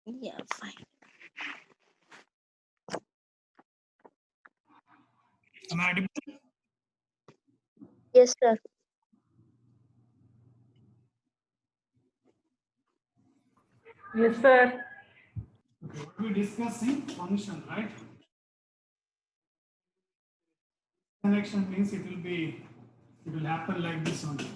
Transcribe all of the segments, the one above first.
Yeah, fine. Am I audible? Yes, sir. Yes, sir. Okay, what we discussing function, right? Connection means it will happen like this only.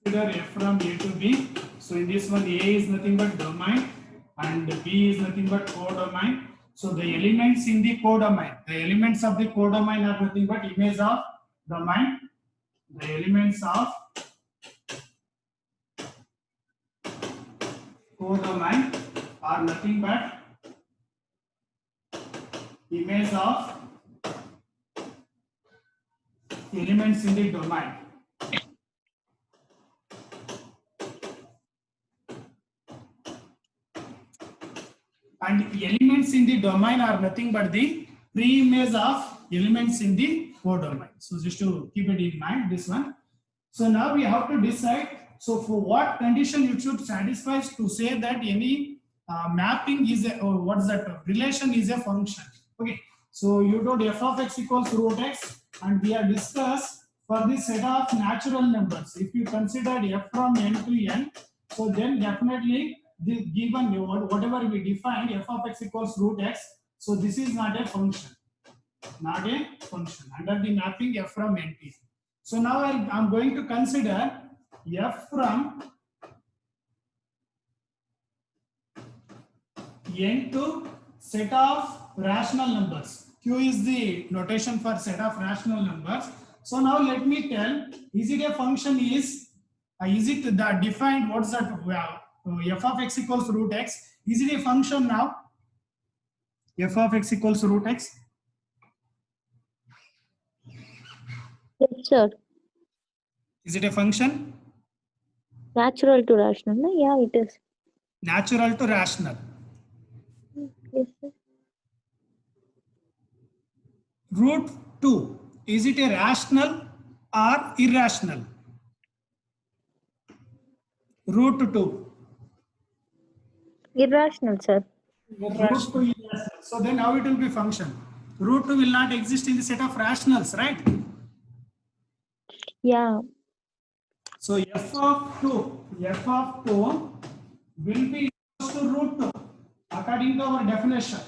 Consider f from a to b. So in this one, a is nothing but domain and b is nothing but codomain. So the elements in the codomain, the elements of the codomain are nothing but image of domain. The elements of codomain are nothing but image of elements in the domain. And elements in the domain are nothing but the pre-image of elements in the codomain. So just to keep it in mind, this one. So now we have to decide. So for what condition you should satisfy to say that any mapping is a, or what is that relation is a function. Okay. So you told f of x equals root x, and we have discussed for the set of natural numbers. If you consider f from n to n, so then definitely the given whatever we defined f of x equals root x. So this is not a function, not a function under the mapping f from n to n. So now I'm going to consider f from n to set of rational numbers. Q is the notation for set of rational numbers. So now let me tell, is it a function is it the defined, what's that, f of x equals root x, is it a function now? F of x equals root x. Yes, sir. Is it a function? Natural to rational. No? Yeah, it is. Natural to rational. Yes, sir. Root 2, is it a rational or irrational? Root 2. Irrational, sir. Root 2 irrational. So then how it will be function? Root 2 will not exist in the set of rationals, right? Yeah. So f of 2 will be equals to root 2 according to our definition.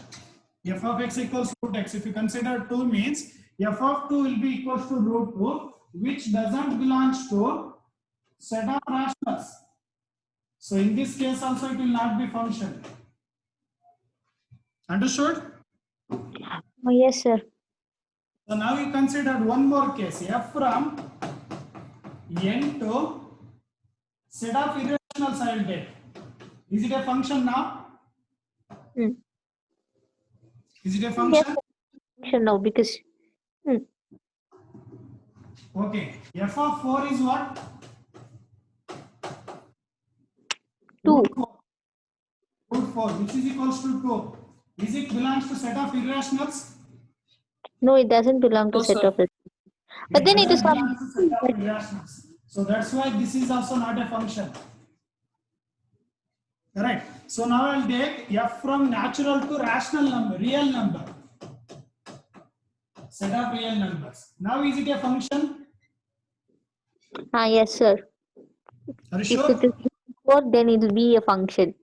F of x equals root x. If you consider 2 means f of 2 will be equals to root 2, which doesn't belongs to set of rationals. So in this case also it will not be function. Understood? Oh, yes, sir. So now we considered one more case, f from n to set of irrationals I will take. Is it a function now? Hmm. Is it a Yes, function? sir. Function now because Okay. F of 4 is what? 2. Root 4. Root 4, which is equals to 2. Is it belongs to set of irrationals? No, it doesn't belong to No, set sir. of it. But then it is doesn't some. belong to set of irrationals. So that's why this is also not a function. Correct. So now I'll take f from natural to rational number, real number. Set of real numbers. Now is it a function? Ah, yes, sir. Are you If sure? it is 4, then it will be a function.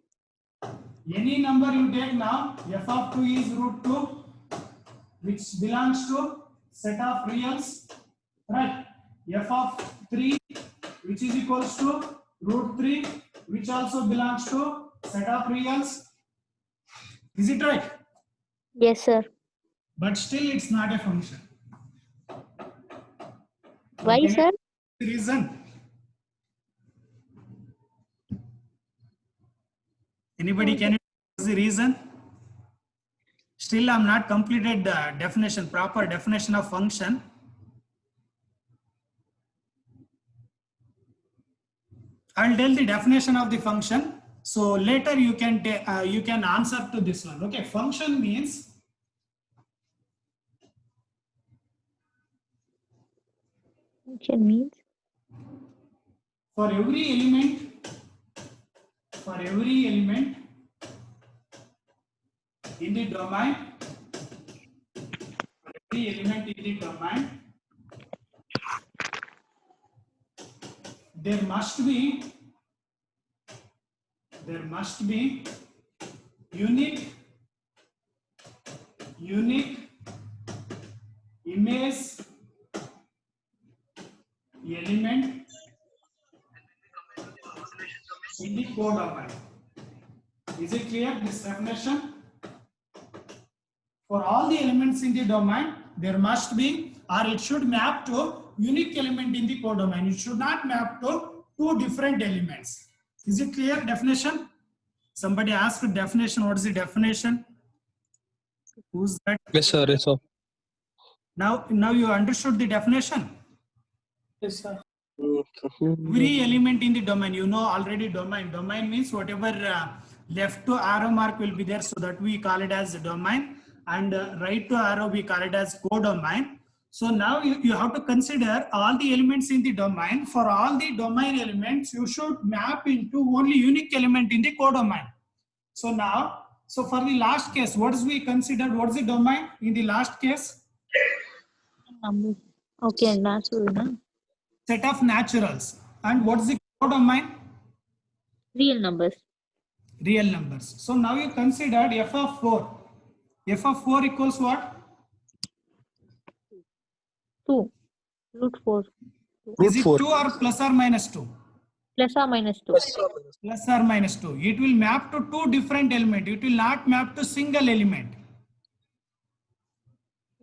Any number you take now, f of 2 is root 2, which belongs to set of reals, right? F of 3, which is equals to root 3, which also belongs to set of reals. Is it right? Yes, sir. But still it's not a function. Why, Can sir? you reason? Anybody can you give the reason? Still I'm not completed the definition, proper definition of function. I'll tell the definition of the function. So later you can answer to this one. Okay, function means Function means for every element in the domain, there must be unique image element in the codomain. Is it clear, this definition? For all the elements in the domain, there must be, or it should map to unique element in the codomain. It should not map to two different elements. Is it clear definition? Somebody asked definition. What is the definition? Who's that? Yes, sir. Yes, sir. Now you understood the definition. Yes, sir. Every element in the domain, you know already domain. Domain means whatever left to arrow mark will be there, so that we call it as domain, and right to arrow we call it as codomain. So now you have to consider all the elements in the domain. For all the domain elements, you should map into only unique element in the codomain. So now, for the last case, what is we considered? What is the domain in the last case? Numbers. Okay, natural, no? Set of naturals. And what is the codomain? Real numbers. Real numbers. So now you considered f of 4. F of 4 equals what? 2. Root 4. Is it 4. 2 or plus or minus 2? Plus or minus 2. Plus or minus 2. It will map to two different elements. It will not map to single element.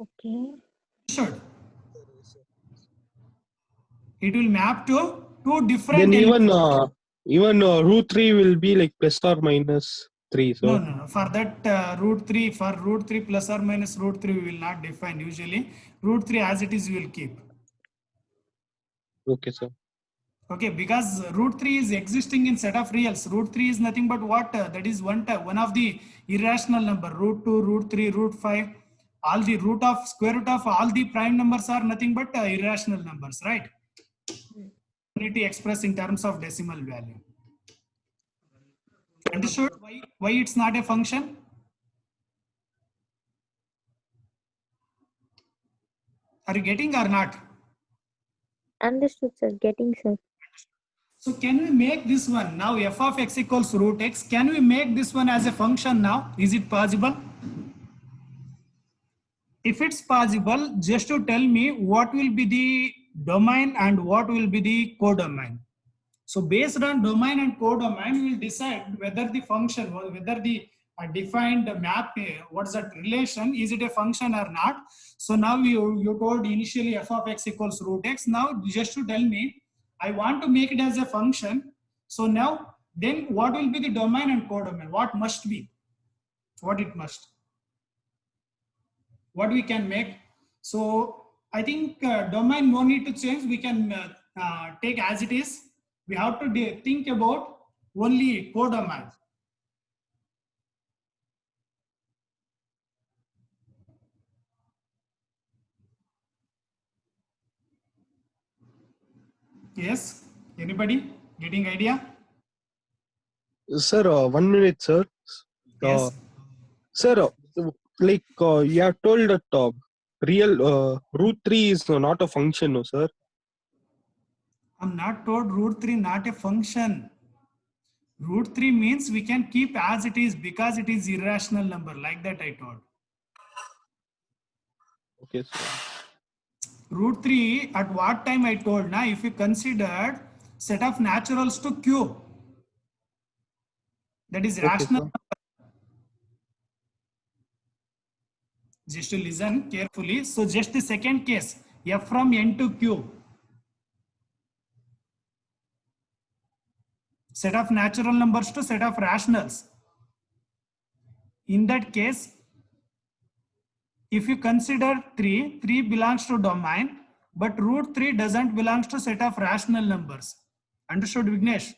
Okay. Should. It will map to two different Then elements. even root 3 will be like plus or minus 3. So No. For that root 3 plus or minus root 3 we will not define usually. Root 3 as it is we will keep. okay, sir. Okay, because root 3 is existing in set of reals. Root 3 is nothing but what? That is one of the irrational number. Root 2, root 3, root 5. All the square root of all the prime numbers are nothing but irrational numbers, right? Unity expressed in terms of decimal value. Understood why it's not a function? Are you getting or not? Understood, sir. Getting, sir. So can we make this one now f of x equals root x? Can we make this one as a function now? Is it possible? If it's possible, just to tell me what will be the domain and what will be the codomain. So based on domain and codomain, we will decide whether the function, whether the defined map, what's that relation, is it a function or not? So now you told initially f of x equals root x. Now just to tell me, I want to make it as a function. So now, then what will be the domain and codomain? What must be? What it must? What we can make? So I think domain no need to change. We can take as it is. We have to think about only codomain. Yes, anybody getting idea? Sir, 1 minute, sir. Yes. Sir, like you have told that real root 3 is not a function, no, sir. I'm not told root 3 not a function. Root 3 means we can keep as it is because it is irrational number, like that I told. Okay, sir. Root 3 at what time I told now, if you considered set of naturals to Q, that is rational. Just to listen carefully. So just the second case, f from n to q. Set of natural numbers to set of rationals. In that case, if you consider 3 belongs to domain, but root 3 doesn't belong to set of rational numbers. Understood, Vignesh?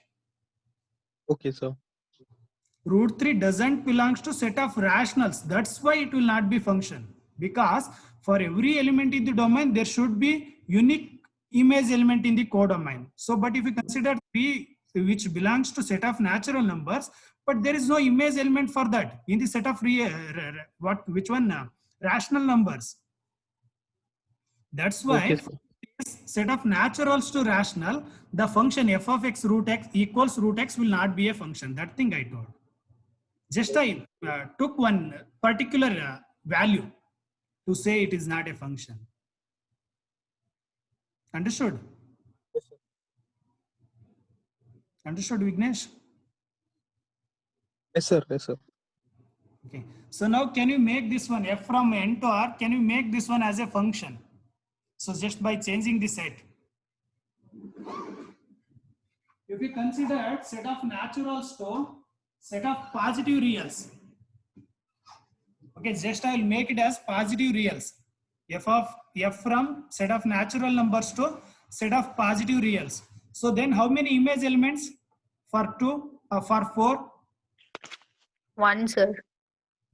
Okay, sir. Root 3 doesn't belong to set of rationals. That's why it will not be function. Because for every element in the domain, there should be unique image element in the codomain. So, but if you consider 3 which belongs to set of natural numbers, but there is no image element for that in the set of which one rational numbers. That's why Okay, sir. set of naturals to rational, the function f of x root x equals root x will not be a function. That thing I told. Just I took one particular value to say it is not a function. Understood? Yes, sir. Understood, Vignesh? Yes, sir. Yes, sir. Okay. So now can you make this one f from n to r? Can you make this one as a function? So just by changing the set. If we consider set of naturals to set of positive reals. Okay, just I will make it as positive reals. F from set of natural numbers to set of positive reals. So then how many image elements for 2 or for 4? 1, sir.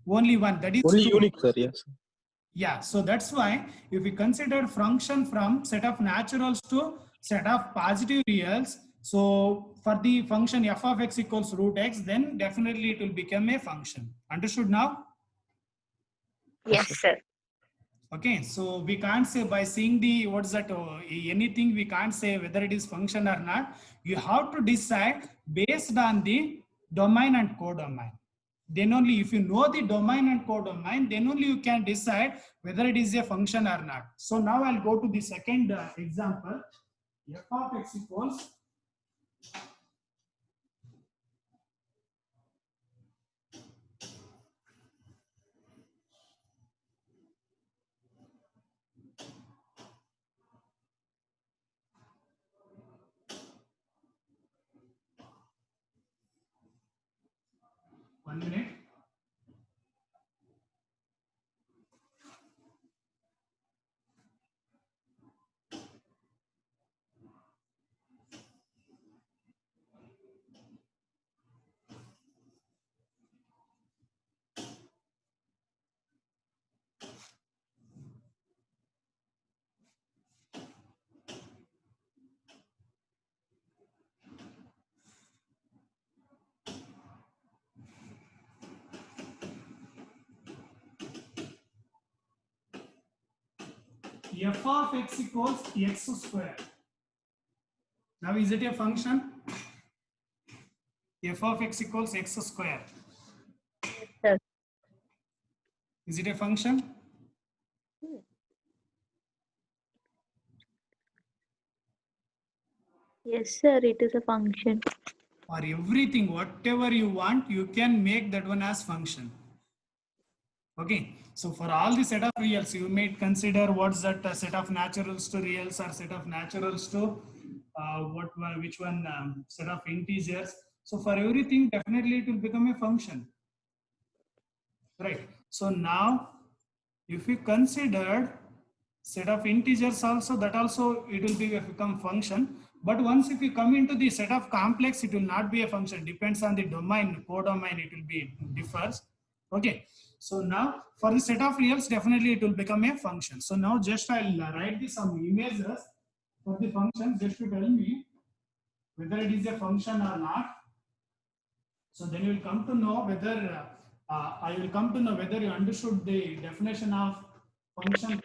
Only one. That is Only 2. unique, sir. Yes. Yeah, so that's why if we consider function from set of naturals to set of positive reals, so for the function f of x equals root x, then definitely it will become a function. Understood now? Yes, sir. Okay, so we can't say by seeing the what's that anything, we can't say whether it is function or not. You have to decide based on the domain and codomain. Then only if you know the domain and codomain, then only you can decide whether it is a function or not. So now I'll go to the second example. F of x equals one minute. F of x equals x square. Now is it a function? F of x equals x square. Sir. Is it a function? Yes, sir. It is a function. For everything, whatever you want, you can make that one as function. Okay, so for all the set of reals, you may consider what's that set of naturals to reals or set of naturals to which one set of integers. So for everything, definitely it will become a function, right? So now, if we considered set of integers also, that also it will become function. But once if you come into the set of complex, it will not be a function. Depends on the domain, codomain, it will be differs. Okay. So now for the set of reals, definitely it will become a function. So now just I'll write some images for the function just to tell me whether it is a function or not. So then you will come to know whether I will come to know whether you understood the definition of function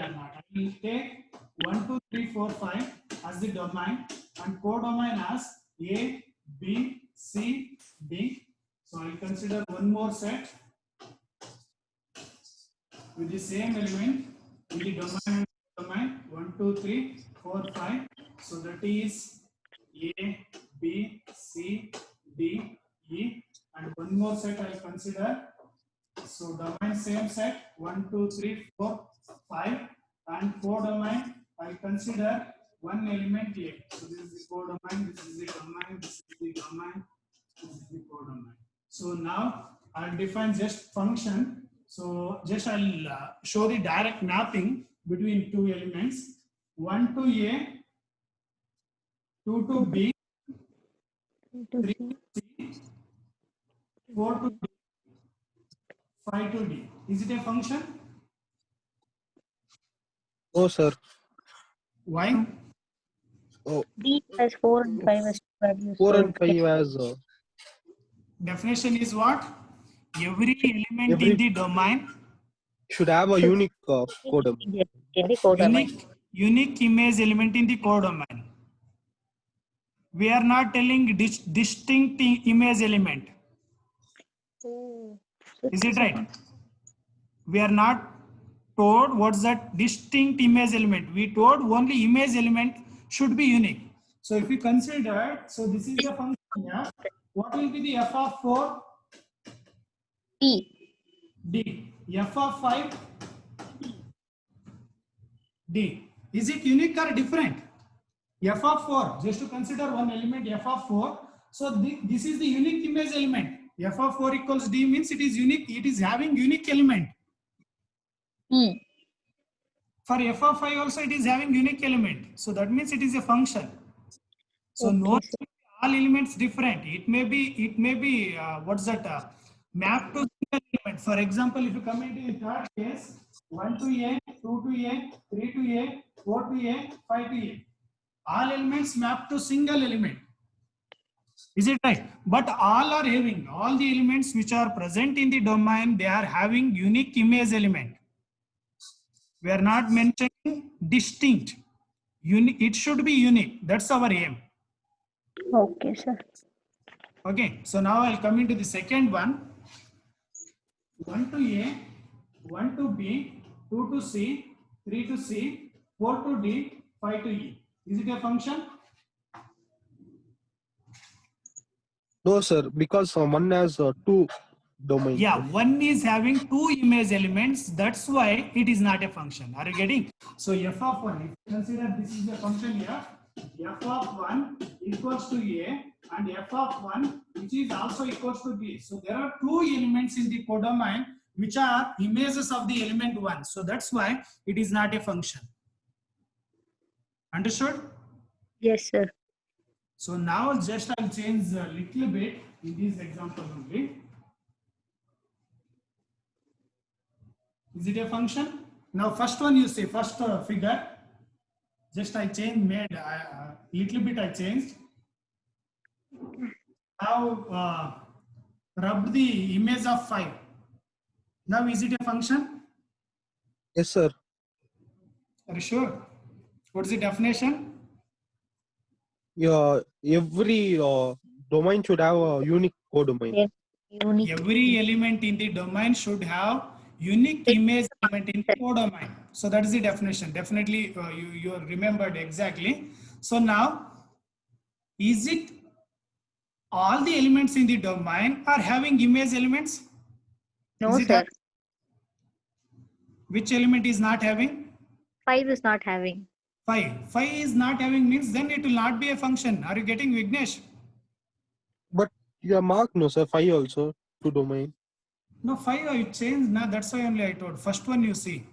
or not. I will take 1, 2, 3, 4, 5 as the domain and codomain as A, B, C, D. So I will consider one more set with the same element in the domain 1, 2, 3, 4, 5. So that is A, B, C, D, E, and one more set I will consider. So domain same set 1, 2, 3, 4, 5, and codomain I will consider one element A. So this is the codomain, this is the domain, this is the domain, this is the codomain. So now I will define just function. So just I will show the direct mapping between two elements, 1 to A, 2 to B, 3 to C, 4 to D, 5 to D. Is it a function? No, sir. Why? Oh, D has 4 and 5 as values. 4 So and 5 as Definition is what? Every element in every the domain, should have a unique codomain. in the codomain. unique image element in the codomain. We are not telling distinct image element. Oh, Is it right? We are not told what's that distinct image element. We told only image element should be unique. So if we consider, so this is the function here. What will be the f of 4? P. D. F of 5? D. Is it unique or different? F of 4, just to consider one element f of 4. So this is the unique image element. F of 4 equals D means it is unique, it is having unique element. For f of 5 also it is having unique element. So that means it is a function. So Okay, no, sir. all elements different. It may be what's that? Map to single element. For example, if you come into the third case, 1 to A, 2 to A, 3 to A, 4 to A, 5 to A. All elements map to single element. Is it right? But all are having, all the elements which are present in the domain, they are having unique image element. We are not mentioning distinct. It should be unique. That's our aim. Okay, sir. Okay, so now I'll come into the second one. 1 to A, 1 to B, 2 to C, 3 to C, 4 to D, 5 to E. Is it a function? No, sir, because one has two domains. Yeah, Sir. one is having two image elements. That's why it is not a function. Are you getting? So f of 1, if you consider this is a function here, f of 1 equals to A and f of 1 which is also equals to B. So there are two elements in the codomain which are images of the element 1. So that's why it is not a function. Understood? Yes, sir. So now just I'll change a little bit in this example only. Is it a function? Now first one you say, first figure, just I changed, made little bit I changed. Now rub the image of 5. Now is it a function? Yes, sir. Are you sure? What's the definition? Yeah, every domain should have a unique codomain. Then unique. Every element in the domain should have unique image element in the codomain. So that is the definition. Definitely you remembered exactly. So now, is it all the elements in the domain are having image elements? No, Is it sir. which element is not having? 5 is not having. 5. 5 is not having means then it will not be a function. Are you getting, Vignesh? But you are marked, no, sir, 5 also, two domain. No, 5 I changed. Now that's why only I told. First one you see.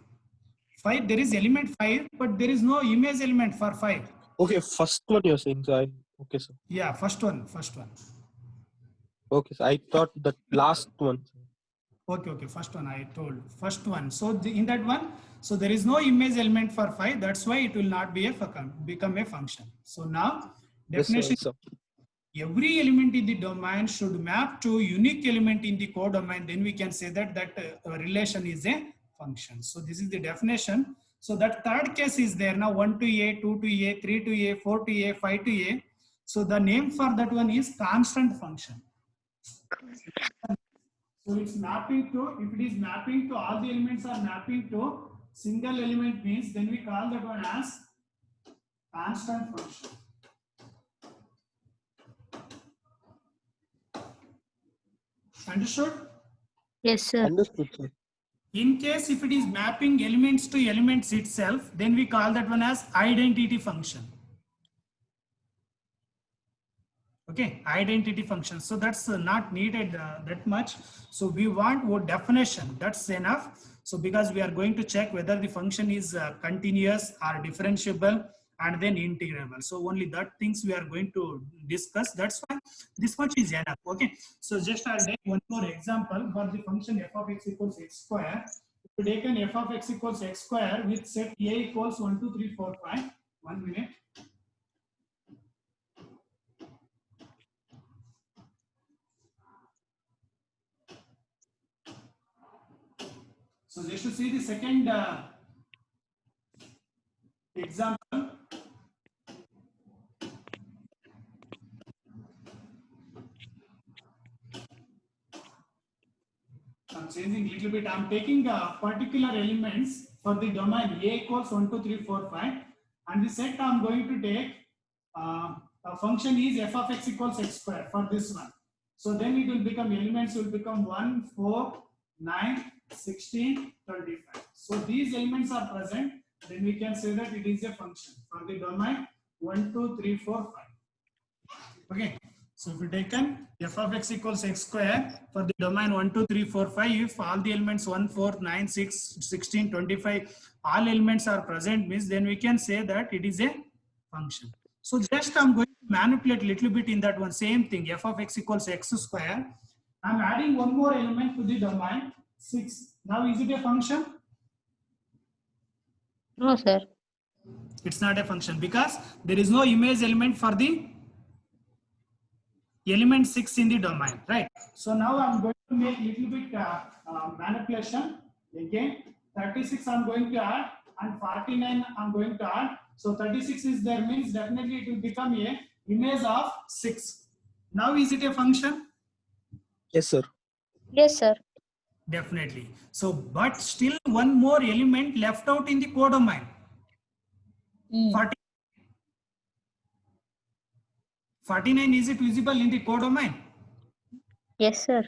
5, there is element 5, but there is no image element for 5. Okay, first one you're saying, sir. Okay, sir. Yeah, first one. Okay, sir. I thought that last one. Okay, first one I told. First one. So in that one, so there is no image element for 5. That's why it will not be become a function. So now Yes, sir. definition. Yes, sir. Every element in the domain should map to unique element in the codomain. Then we can say that relation is a function. So this is the definition. So that third case is there now, 1 to A, 2 to A, 3 to A, 4 to A, 5 to A. So the name for that one is constant function. So it's mapping to, if it is mapping to all the elements are mapping to single element means then we call that one as constant function. Understood? Yes, sir. Understood, sir. In case if it is mapping elements to elements itself, then we call that one as identity function. Okay, identity function. So that's not needed that much. So we want what definition, that's enough. So because we are going to check whether the function is continuous or differentiable and then integrable. So only that things we are going to discuss. That's why this much is enough. Okay. So just I'll take one more example for the function f of x equals x square. If you take an f of x equals x square with set a equals 1, 2, 3, 4, 5. 1 minute. So just to see the second example. I'm changing little bit. I'm taking particular elements for the domain A equals 1, 2, 3, 4, 5, and the set I'm going to take a function is f of x equals x square for this one. So then it will become elements will become 1, 4, 9, 16, 25. So these elements are present. Then we can say that it is a function for the domain 1, 2, 3, 4, 5. Okay. So if we taken f of x equals x square for the domain 1, 2, 3, 4, 5, if all the elements 1, 4, 9, 6, 16, 25, all elements are present means then we can say that it is a function. So just I'm going to manipulate a little bit in that one same thing, f of x equals x square. I'm adding one more element to the domain 6. Now is it a function? No, sir. It's not a function because there is no image element for the element 6 in the domain, right? So now I'm going to make little bit manipulation. Again, 36 I'm going to add and 49 I'm going to add. So 36 is there means definitely it will become a image of 6. Now is it a function? Yes, sir. Yes, sir. Definitely. So, but still one more element left out in the codomain. 49 is it visible in the codomain? Yes, sir.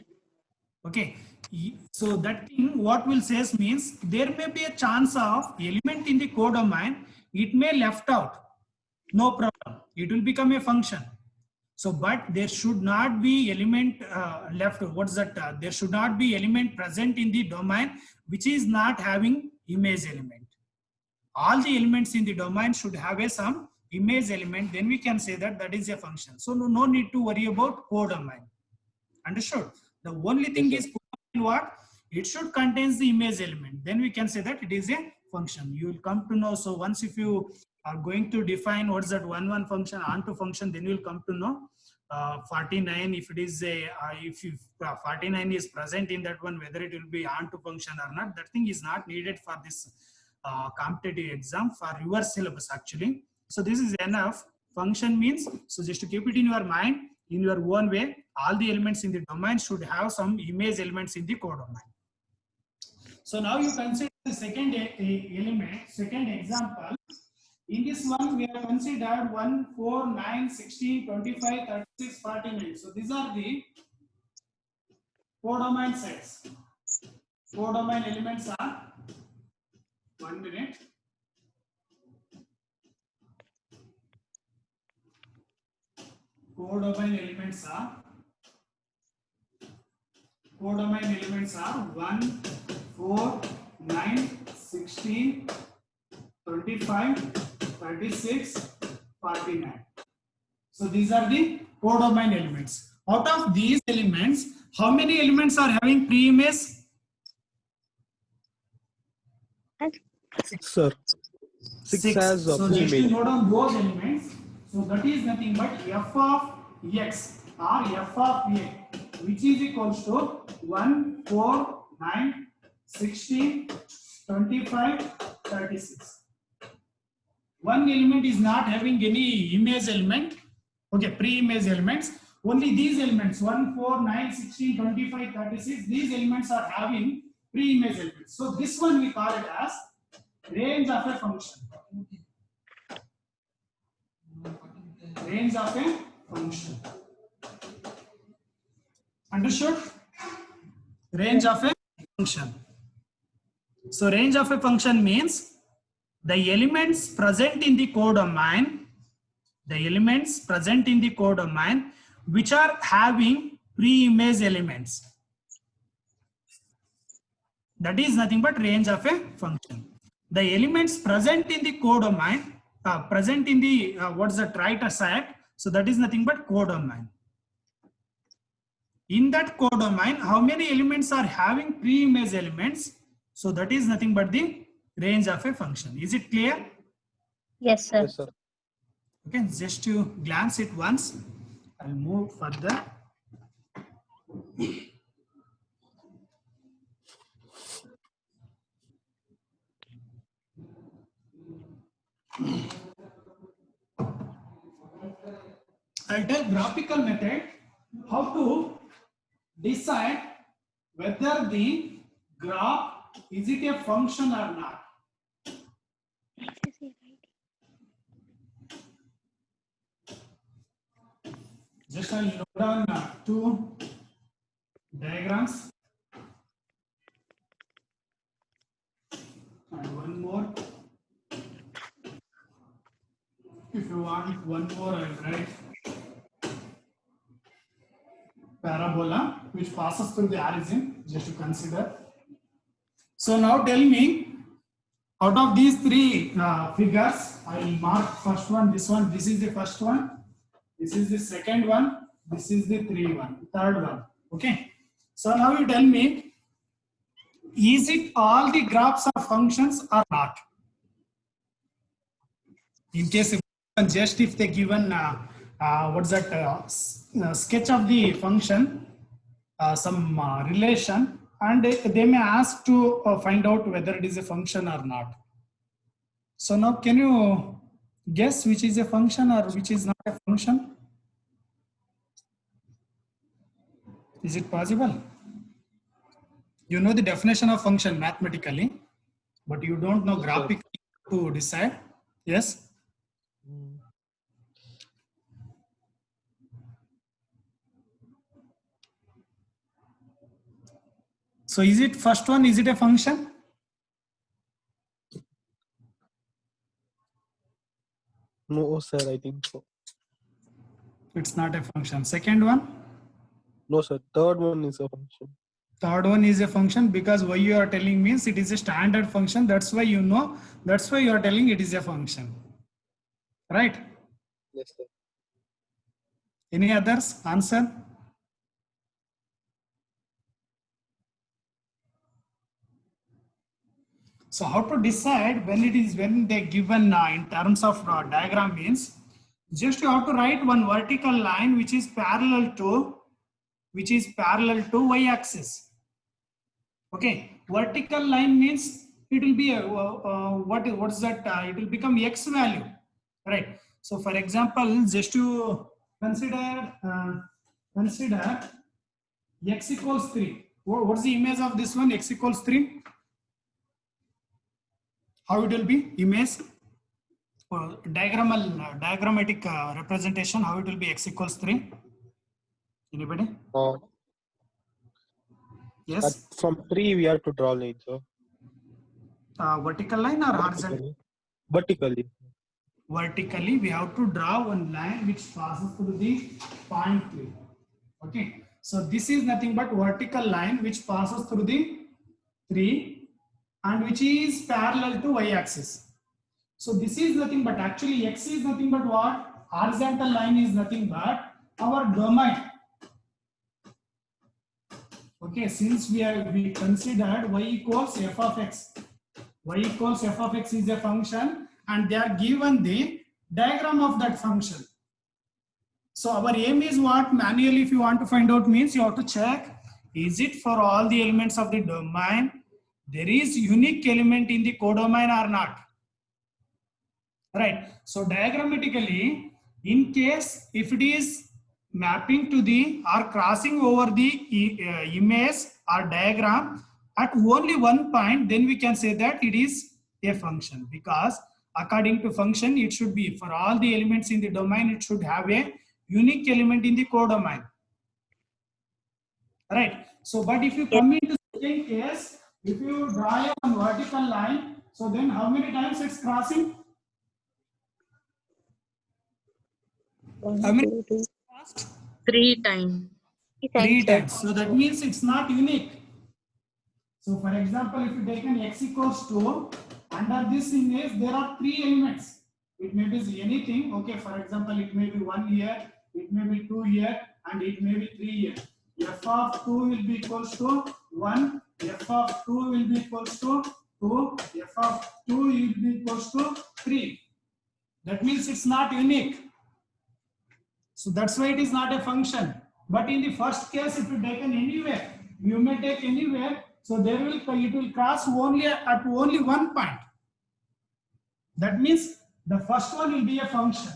Okay. So that thing what will say means there may be a chance of element in the codomain, it may left out. No problem. It will become a function. So, but there should not be element left. What's that? There should not be element present in the domain which is not having image element. All the elements in the domain should have a some image element. Then we can say that that is a function. So no need to worry about codomain. Understood? The only thing is what? It should contains the image element. Then we can say that it is a function. You will come to know. So once if you are going to define what's that one function, onto function, then you will come to know 49 if it is a if 49 is present in that one, whether it will be onto function or not. That thing is not needed for this competitive exam, for your syllabus actually. So this is enough. Function means, so just to keep it in your mind in your own way, all the elements in the domain should have some image elements in the codomain. So now you consider the second element, second example. In this one, we have considered 1, 4, 9, 16, 25, 36, 49. So these are the codomain sets. Codomain elements are 1 minute. Codomain elements are 1, 4, 9, 16, 25, 36, 49. So these are the codomain elements. Out of these elements, how many elements are having pre-image? 6, sir. 6 has a So just to pre-image. note down those elements. So that is nothing but f of x or f of a, which is equals to 1, 4, 9, 16, 25, 36. One element is not having any image element. Okay, pre-image elements. Only these elements 1, 4, 9, 16, 25, 36. These elements are having pre-image elements. So this one we call it as range of a function. Range of a function. Understood? Range of a function. So range of a function means the elements present in the codomain, which are having pre-image elements. That is nothing but range of a function. The elements present in the codomain, present in the what's the right set, so that is nothing but codomain. In that codomain, how many elements are having pre-image elements? So that is nothing but the range of a function. Is it clear? Yes, sir. Yes, sir. Okay, just to glance it once, I'll move further. I'll tell graphical method how to decide whether the graph is it a function or not. Just I'll note down two diagrams and one more. If you want one more, I'll write parabola which passes through the origin, just to consider. So now tell me, out of these three figures, I will mark first one, this is the first one, this is the second one, this is the third one. Okay. So now you tell me, is it all the graphs are functions or not? In case if just if they given what's that sketch of the function, some relation, and they may ask to find out whether it is a function or not. So now can you guess which is a function or which is not a function? Is it possible? You know the definition of function mathematically, but you don't know graphically to decide. Yes? So is it first one, is it a function? No, sir, I think so. It's not a function. Second one? No, sir. Third one is a function. Third one is a function because why you are telling means it is a standard function. That's why you know, that's why you are telling it is a function. Right? Yes, sir. Any others? Answer? So how to decide when they given in terms of diagram means just you have to write one vertical line which is parallel to y-axis. Okay, vertical line means it will be a what's that? It will become x value, right? So for example, just to consider x equals 3. What's the image of this one? X equals 3. How it will be? Image or diagrammatic representation. How it will be? X equals 3. Anybody? Yes. From 3 we have to draw line, sir. Vertical line or horizontal? Vertically. Vertically, we have to draw one line which passes through the point 3. Okay. So this is nothing but vertical line which passes through the 3 and which is parallel to y-axis. So this is nothing but actually x is nothing but what? Horizontal line is nothing but our domain. Okay, since we considered y equals f of x. Y equals f of x is a function and they are given the diagram of that function. So our aim is what? Manually if you want to find out means you have to check, is it for all the elements of the domain there is unique element in the codomain or not? Right. So diagrammatically, in case if it is mapping to the or crossing over the image or diagram at only one point, then we can say that it is a function, because according to function it should be for all the elements in the domain, it should have a unique element in the codomain. Right. So but if you come into second case, if you draw a vertical line, so then how many times it's crossing? How many? 3 times. 3 times. So that means it's not unique. So for example, if you take an x equals 2, under this image there are 3 elements. It may be anything. Okay, for example, it may be 1 here, it may be 2 here, and it may be 3 here. F of 2 will be equals to 1, f of 2 will be equals to 2, f of 2 will be equals to 3. That means it's not unique. So that's why it is not a function. But in the first case, if you take anywhere, you may take anywhere, so it will cross only at only one point. That means the first one will be a function.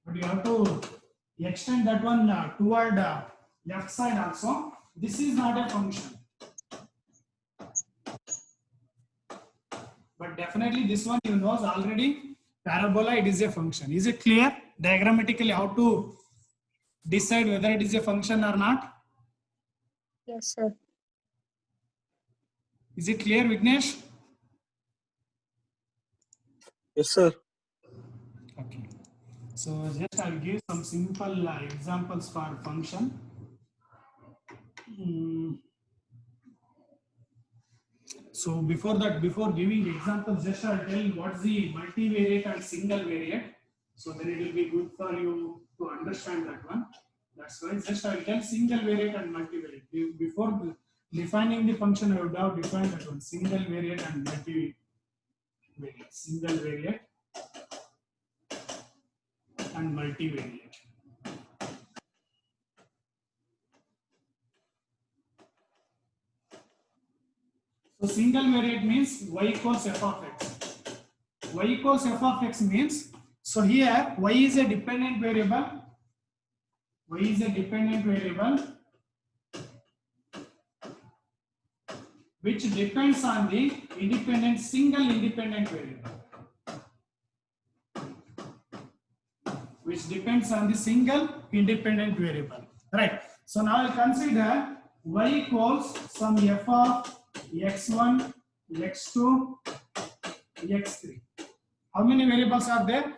But but you have to extend that one toward left side also. This is not a function, but definitely this one you know already. Parabola, it is a function. Is it clear diagrammatically how to decide whether it is a function or not? Yes, sir. Is it clear, Vignesh? Yes, sir. Okay. So just I'll give some simple examples for function. So before that, before giving examples, just I'll tell what's the multivariate and single variate. So then it will be good for you to understand that one. That's why just I'll tell single variate and multivariate. Before defining the function, I would have defined that one, single variate and multivariate. Single variate and multivariate. So single variate means y equals f of x. Y equals f of x means, so here y is a dependent variable. Y is a dependent variable which depends on the independent, single independent variable. Which depends on the single independent variable. Right. So now I'll consider y equals some f of x1, x2, x3. How many variables are there?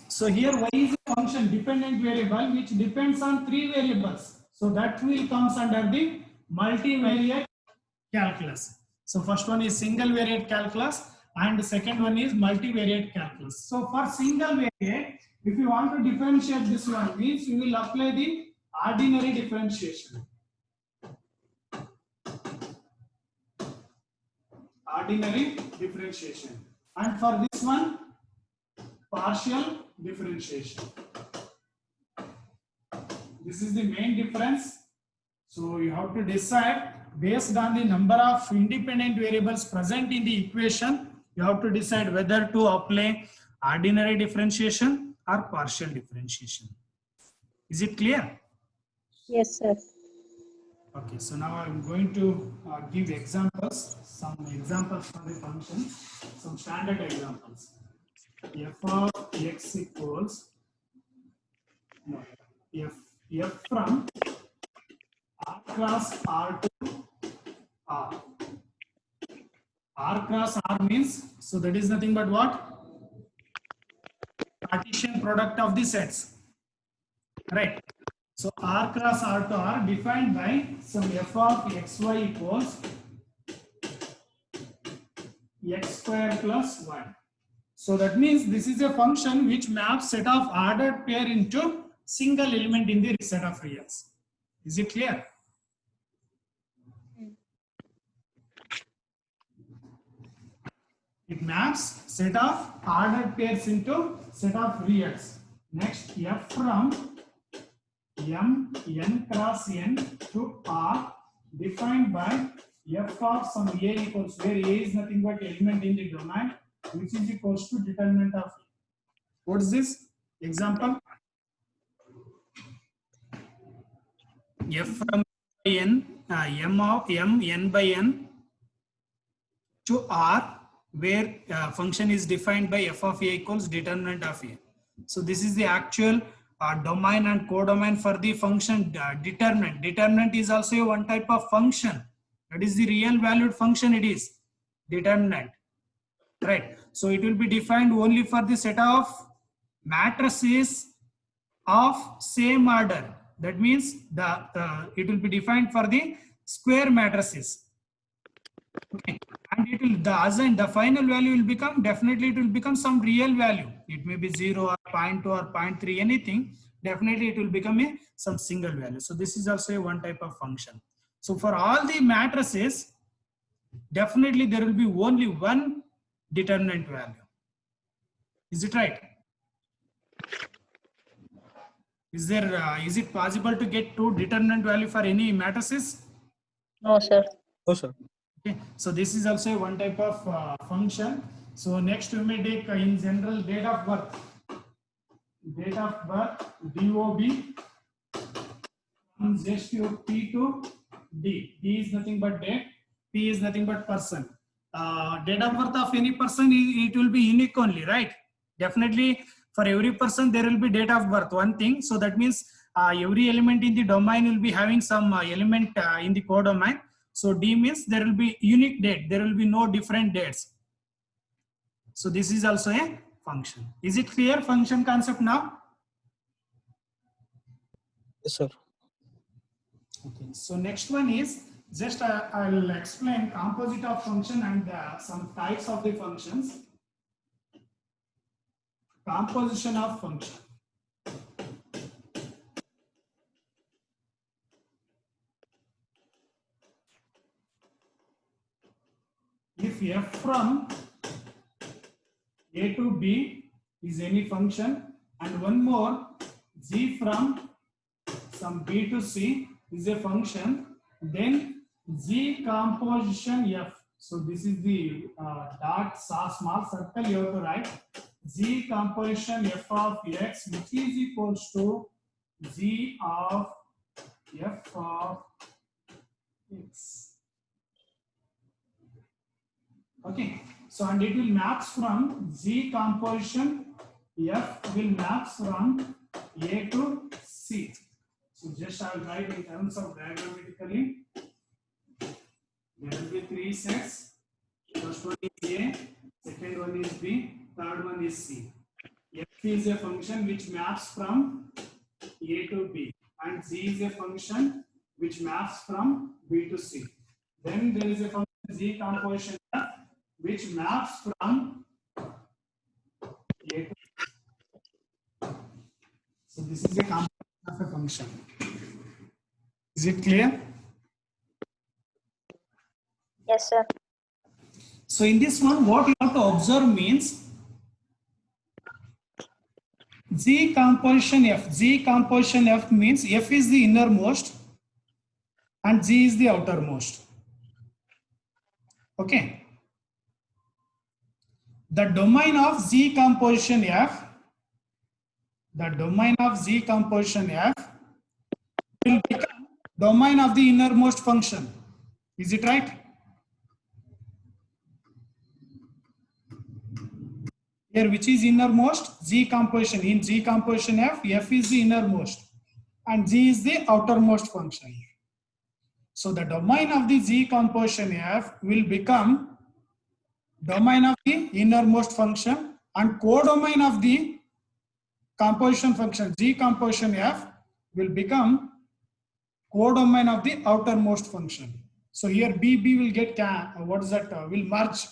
So here y is a function dependent variable which depends on 3 variables. So that will comes under the multivariate calculus. So first one is single variate calculus and the second one is multivariate calculus. So for single variate, if you want to differentiate this one, means you will apply the ordinary differentiation. Ordinary differentiation. And for this one, partial differentiation. This is the main difference. So you have to decide based on the number of independent variables present in the equation. You have to decide whether to apply ordinary differentiation or partial differentiation. Is it clear? Yes, sir. Okay, so now I'm going to give examples, some examples for the function, some standard examples. F of x equals f from r cross r to r. R cross r means, so that is nothing but what? Partition product of the sets, right? So r cross r to r defined by some f of xy equals x square plus 1. So that means this is a function which maps set of ordered pair into single element in the set of reals. Is it clear? It maps set of ordered pairs into set of reals. Next, f from m n cross n to r defined by f of some a equals, where a is nothing but element in the domain, which is equals to determinant of a. What is this example? F from n, m of m n by n to r, where function is defined by f of a equals determinant of a. So this is the actual domain and codomain for the function determinant. Determinant is also one type of function. That is the real valued function. It is determinant, right? So it will be defined only for the set of matrices of same order. That means it will be defined for the square matrices. Okay. And it will the final value will become, definitely it will become some real value. It may be 0 or 0.2 or 0.3, anything. Definitely it will become some single value. So this is also a one type of function. So for all the matrices, definitely there will be only one determinant value. Is it right? Is it possible to get two determinant value for any matrices? No, sir. Oh, sir. Okay, so this is also one type of function. So next we may take in general date of birth. Date of birth, DOB, from just your P to D. D is nothing but date, P is nothing but person. Date of birth of any person, it will be unique only, right? Definitely for every person there will be date of birth, one thing. So that means every element in the domain will be having some element in the codomain. So D means there will be unique date, there will be no different dates. So this is also a function. Is it clear, function concept now? Yes, sir. Okay, so next one is just I'll explain composite of function and some types of the functions. Composition of function. If f from A to B is any function and one more g from some B to C is a function, then G composition F. So this is the small circle you have to write. G composition F of X, which is equals to G of F of X. Okay, so and it will maps from G composition F will maps from A to C. So just I will write in terms of diagrammatically. There will be three sets. First one is A, second one is B, third one is C. F is a function which maps from A to B, and Z is a function which maps from B to C. Then there is a function Z composition F which maps from A to C. So this is a composition of a function. Is it clear? Yes, sir. So in this one, what you have to observe means G composition F. G composition F means F is the innermost and G is the outermost. Okay. The domain of Z composition F, the domain of Z composition F will become domain of the innermost function. Is it right? Here, which is innermost? Z composition. In Z composition F, F is the innermost and G is the outermost function. So the domain of the Z composition F will become domain of the innermost function, and codomain of the composition function G composition F will become codomain of the outermost function. So here B will get will merge